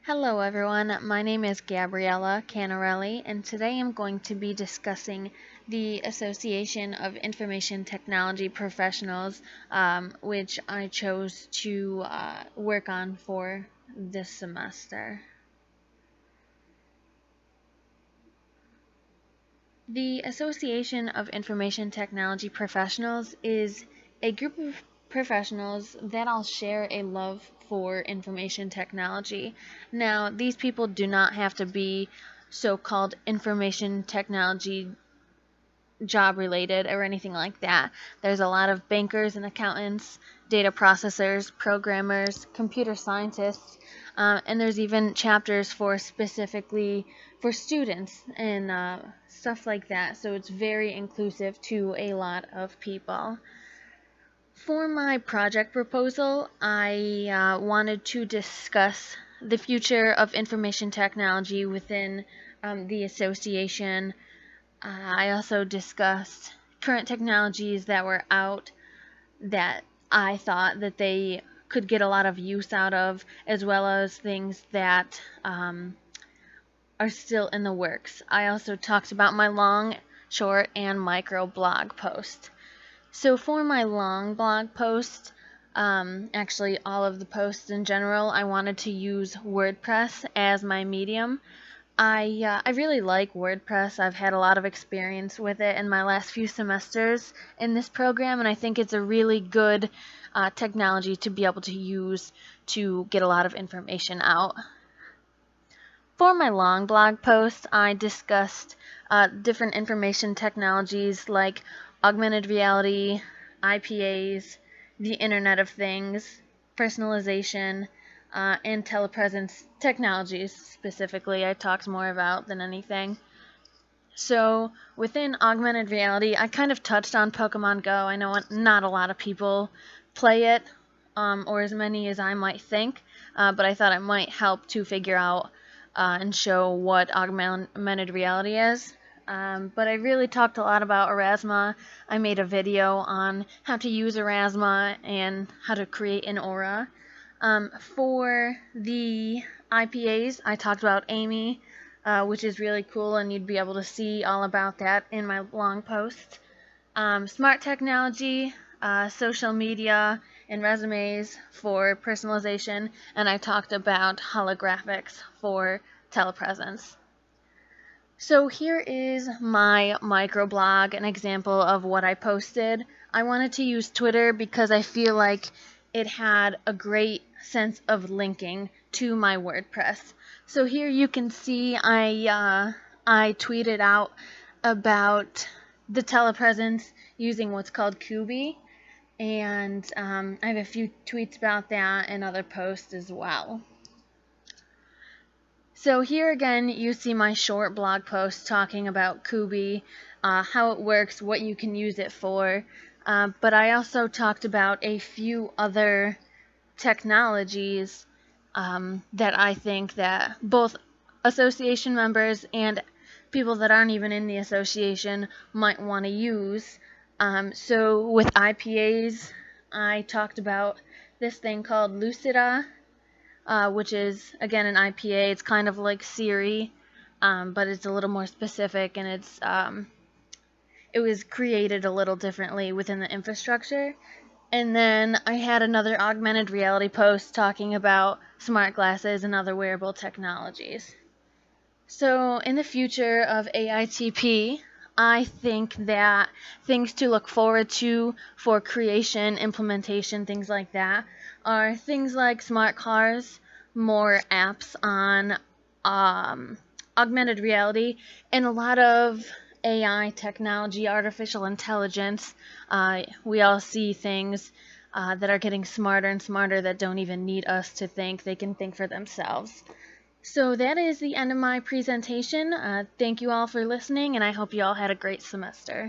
Hello everyone, my name is Gabriella Canarelli, and today I'm going to be discussing the Association of Information Technology Professionals, which I chose to work on for this semester. The Association of Information Technology Professionals is a group of professionals that all share a love for information technology. Now, these people do not have to be so-called information technology job related or anything like that. There's a lot of bankers and accountants, data processors, programmers, computer scientists, and there's even chapters for specifically for students and stuff like that. So it's very inclusive to a lot of people. For my project proposal, I wanted to discuss the future of information technology within the association. I also discussed current technologies that were out that I thought that they could get a lot of use out of, as well as things that are still in the works. I also talked about my long, short, and micro blog post. So for my long blog post, actually all of the posts in general, I wanted to use WordPress as my medium. I really like WordPress. I've had a lot of experience with it in my last few semesters in this program, and I think it's a really good technology to be able to use to get a lot of information out. For my long blog post, I discussed different information technologies like augmented reality, IPAs, the Internet of Things, personalization, and telepresence technologies specifically I talked more about than anything. So within augmented reality, I kind of touched on Pokemon Go. I know not a lot of people play it, or as many as I might think, but I thought it might help to figure out and show what augmented reality is. But I really talked a lot about Erasma. I made a video on how to use Erasma and how to create an aura. For the IPAs, I talked about Amy, which is really cool, and you'd be able to see all about that in my long post. Smart technology, social media, and resumes for personalization, and I talked about holographics for telepresence. So here is my microblog, an example of what I posted. I wanted to use Twitter because I feel like it had a great sense of linking to my WordPress. So here you can see I tweeted out about the telepresence using what's called Kubi, and I have a few tweets about that and other posts as well. So here again you see my short blog post talking about Kubi, how it works, what you can use it for, but I also talked about a few other technologies that I think that both association members and people that aren't even in the association might want to use. So with IPAs, I talked about this thing called Lucida, which is, again, an IPA. It's kind of like Siri, but it's a little more specific, and it was created a little differently within the infrastructure. And then I had another augmented reality post talking about smart glasses and other wearable technologies. So in the future of Aitp, I think that things to look forward to for creation, implementation, things like that, are things like smart cars, more apps on augmented reality, and a lot of AI technology, artificial intelligence. We all see things that are getting smarter and smarter that don't even need us to think. They can think for themselves. So that is the end of my presentation. Thank you all for listening, and I hope you all had a great semester.